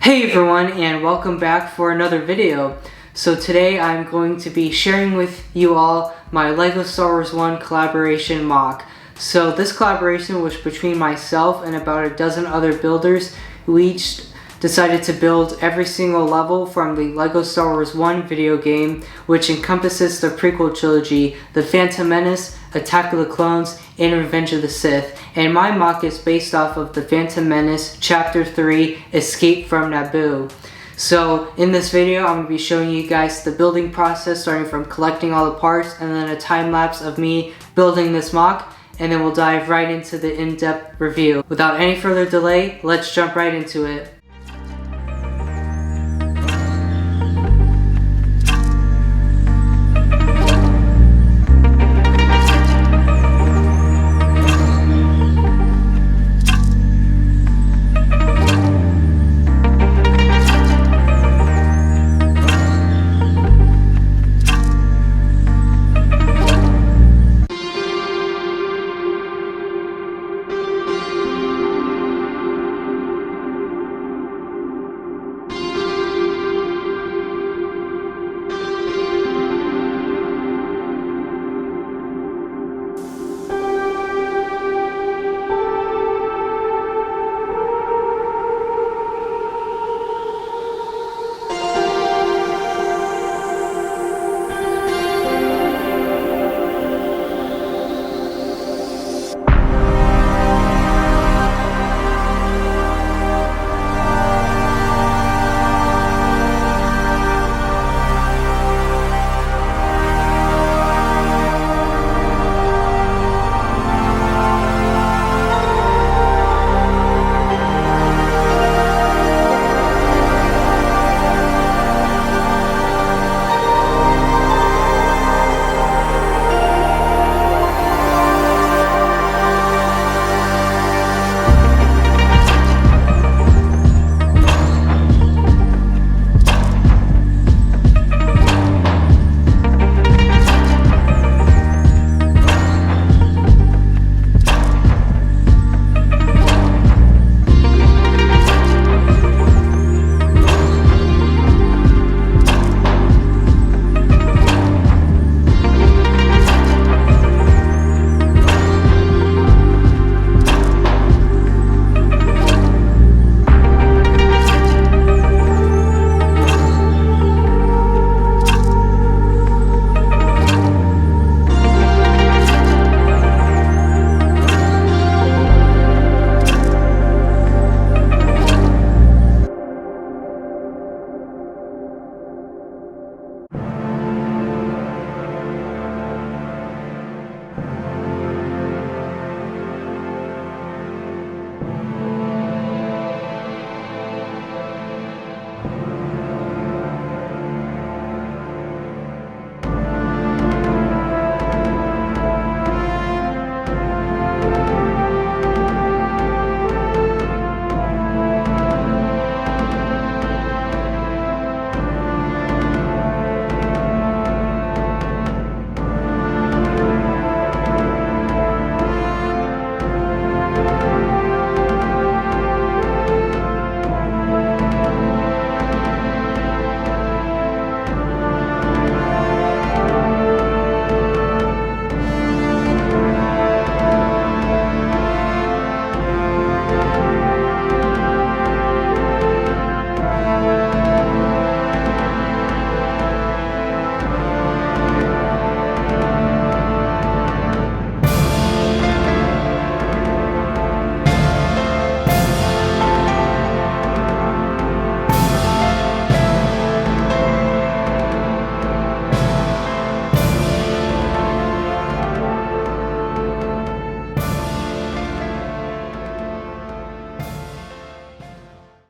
Hey everyone, and welcome back for another video. So today I'm going to be sharing with you all my LEGO Star Wars 1 collaboration MOC. So this collaboration was between myself and about a dozen other builders who each decided to build every single level from the LEGO Star Wars 1 video game, which encompasses the prequel trilogy, The Phantom Menace, Attack of the Clones, and Revenge of the Sith. And my MOC is based off of The Phantom Menace Chapter 3, Escape from Naboo. So in this video, I'm going to be showing you guys the building process, starting from collecting all the parts, and then a time lapse of me building this MOC, and then we'll dive right into the in-depth review. Without any further delay, let's jump right into it.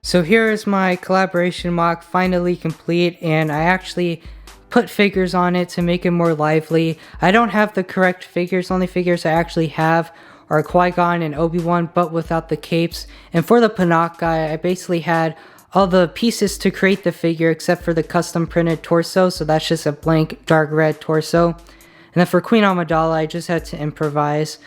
So here is my collaboration MOC finally complete, and I actually put figures on it to make it more lively. I don't have the correct figures, only figures I actually have are Qui-Gon and Obi-Wan, but without the capes. And for the Panok guy, I basically had all the pieces to create the figure except for the custom printed torso, so that's just a blank dark red torso. And then for Queen Amidala, I just had to improvise.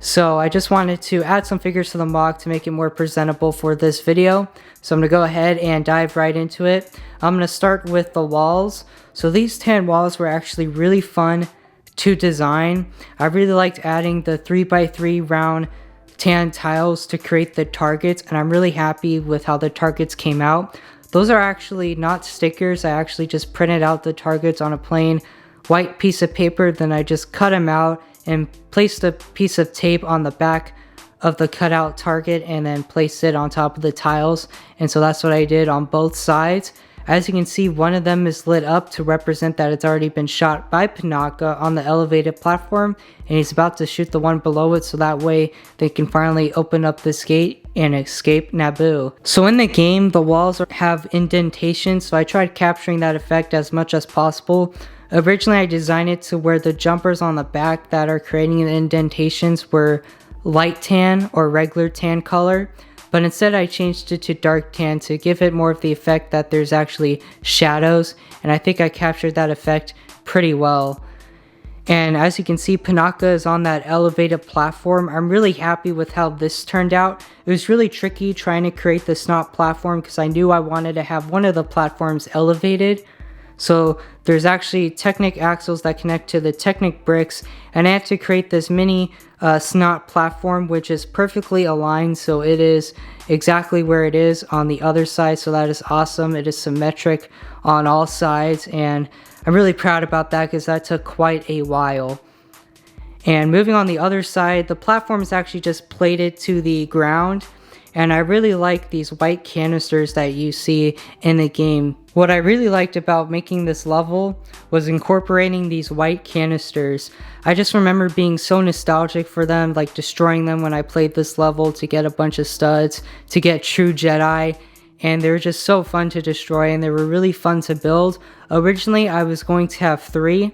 So I just wanted to add some figures to the MOC to make it more presentable for this video. So I'm going to go ahead and dive right into it. I'm going to start with the walls. So these tan walls were actually really fun to design. I really liked adding the 3x3 round tan tiles to create the targets, and I'm really happy with how the targets came out. Those are actually not stickers. I actually just printed out the targets on a plain white piece of paper, then I just cut them out and placed a piece of tape on the back of the cutout target and then placed it on top of the tiles. And so that's what I did on both sides. As you can see, one of them is lit up to represent that it's already been shot by Panaka on the elevated platform, and he's about to shoot the one below it, so that way they can finally open up this gate and escape Naboo. So in the game, the walls have indentations, so I tried capturing that effect as much as possible. Originally, I designed it to where the jumpers on the back that are creating the indentations were light tan or regular tan color, but instead I changed it to dark tan to give it more of the effect that there's actually shadows, and I think I captured that effect pretty well. And as you can see, Panaka is on that elevated platform. I'm really happy with how this turned out. It was really tricky trying to create the snot platform because I knew I wanted to have one of the platforms elevated. So there's actually Technic axles that connect to the ComicBrix, and I had to create this mini snot platform which is perfectly aligned, so it is exactly where it is on the other side, so that is awesome. It is symmetric on all sides, and I'm really proud about that because that took quite a while. And moving on the other side, the platform is actually just plated to the ground, and I really like these white canisters that you see in the game. What I really liked about making this level was incorporating these white canisters. I just remember being so nostalgic for them, like destroying them when I played this level to get a bunch of studs, to get true Jedi, and they were just so fun to destroy, and they were really fun to build. Originally, I was going to have 3,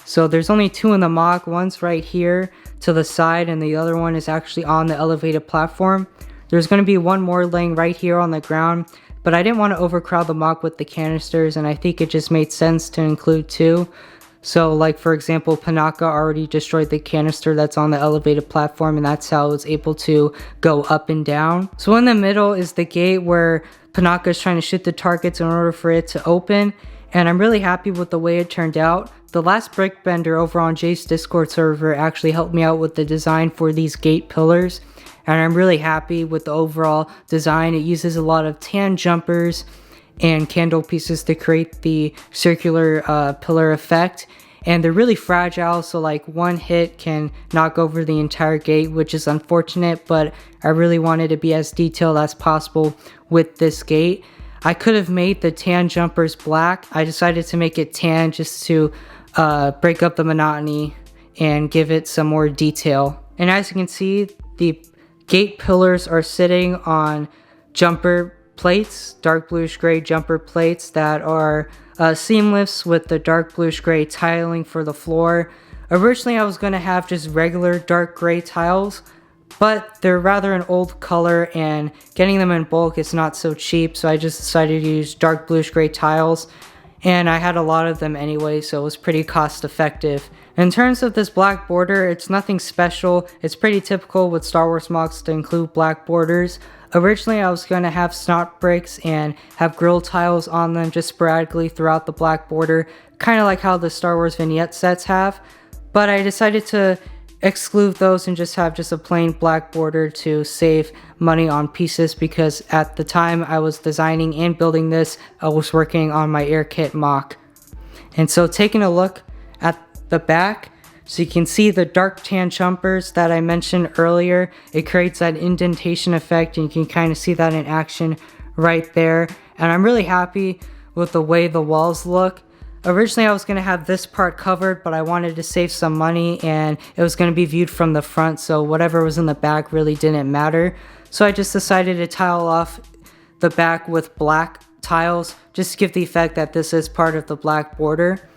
so there's only 2 in the MOC. One's right here to the side, and the other one is actually on the elevated platform. There's going to be one more laying right here on the ground, but I didn't want to overcrowd the MOC with the canisters, and I think it just made sense to include 2. So like for example, Panaka already destroyed the canister that's on the elevated platform, and that's how it's able to go up and down. So in the middle is the gate where Panaka is trying to shoot the targets in order for it to open, and I'm really happy with the way it turned out. The last brick bender over on Jay's Discord server actually helped me out with the design for these gate pillars, and I'm really happy with the overall design. It uses a lot of tan jumpers and candle pieces to create the circular pillar effect, and they're really fragile, so like one hit can knock over the entire gate, which is unfortunate, but I really wanted to be as detailed as possible with this gate. I could have made the tan jumpers black. I decided to make it tan just to break up the monotony and give it some more detail. And as you can see, the gate pillars are sitting on jumper plates, dark bluish gray jumper plates that are seamless with the dark bluish gray tiling for the floor. Originally I was going to have just regular dark gray tiles, but they're rather an old color and getting them in bulk is not so cheap, so I just decided to use dark bluish gray tiles, and I had a lot of them anyway, so it was pretty cost effective. In terms of this black border, it's nothing special. It's pretty typical with Star Wars MOCs to include black borders. Originally I was going to have snot bricks and have grill tiles on them just sporadically throughout the black border, kind of like how the Star Wars vignette sets have, but I decided to exclude those and just have just a plain black border to save money on pieces, because at the time I was designing and building this, I was working on my air kit MOC. And so taking a look at the back, so you can see the dark tan jumpers that I mentioned earlier. It creates that indentation effect, and you can kind of see that in action right there, and I'm really happy with the way the walls look. Originally I was going to have this part covered, but I wanted to save some money, and it was going to be viewed from the front, so whatever was in the back really didn't matter. So I just decided to tile off the back with black tiles just to give the effect that this is part of the black border.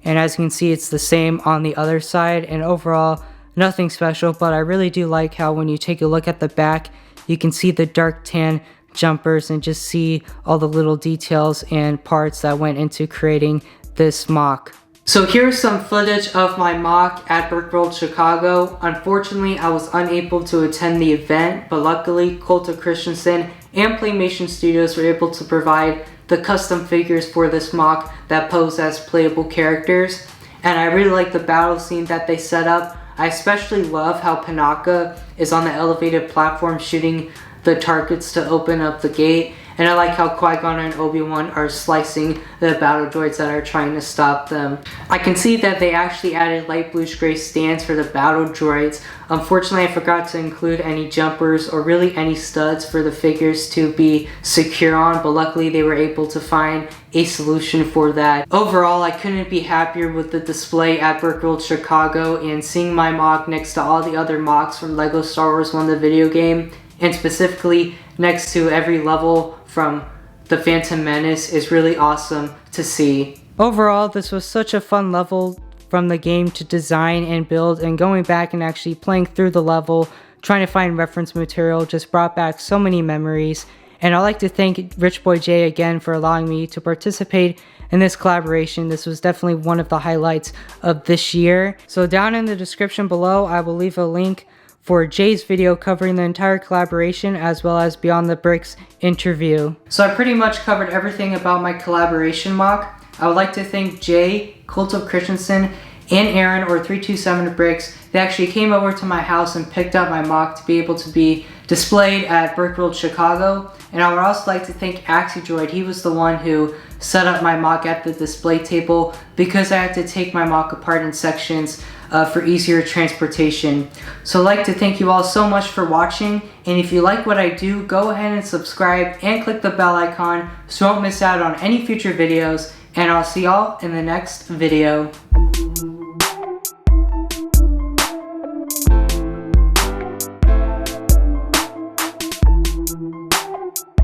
And as you can see, it's the same on the other side, and overall nothing special, but I really do like how when you take a look at the back, you can see the dark tan jumpers and just see all the little details and parts that went into creating this MOC. So here's some footage of my mock at Brickworld Chicago. Unfortunately, I was unable to attend the event, but luckily Cult of Christensen and Playmation Studios were able to provide the custom figures for this mock that pose as playable characters. And I really like the battle scene that they set up. I especially love how Panaka is on the elevated platform shooting the targets to open up the gate. And I like how Qui-Gon and Obi-Wan are slicing the battle droids that are trying to stop them. I can see that they actually added light bluish gray stands for the battle droids. Unfortunately, I forgot to include any jumpers or really any studs for the figures to be secure on, but luckily they were able to find a solution for that. Overall, I couldn't be happier with the display at Brickworld Chicago, and seeing my mock next to all the other mocks from LEGO Star Wars 1 the video game, and specifically next to every level from The Phantom Menace, is really awesome to see. Overall, this was such a fun level from the game to design and build, and going back and actually playing through the level, trying to find reference material, just brought back so many memories. And I'd like to thank Rich Boy J again for allowing me to participate in this collaboration. This was definitely one of the highlights of this year. So down in the description below, I will leave a link for Jay's video covering the entire collaboration, as well as Beyond the Bricks interview. So I pretty much covered everything about my collaboration mock. I would like to thank Jay, Cult of Christensen, and Aaron, or 327 Bricks. They actually came over to my house and picked up my mock to be able to be displayed at Brickworld Chicago. And I would also like to thank AxiDroid. He was the one who set up my mock at the display table because I had to take my mock apart in sections for easier transportation. So I'd like to thank you all so much for watching, and if you like what I do, go ahead and subscribe and click the bell icon so you won't miss out on any future videos, and I'll see y'all in the next video.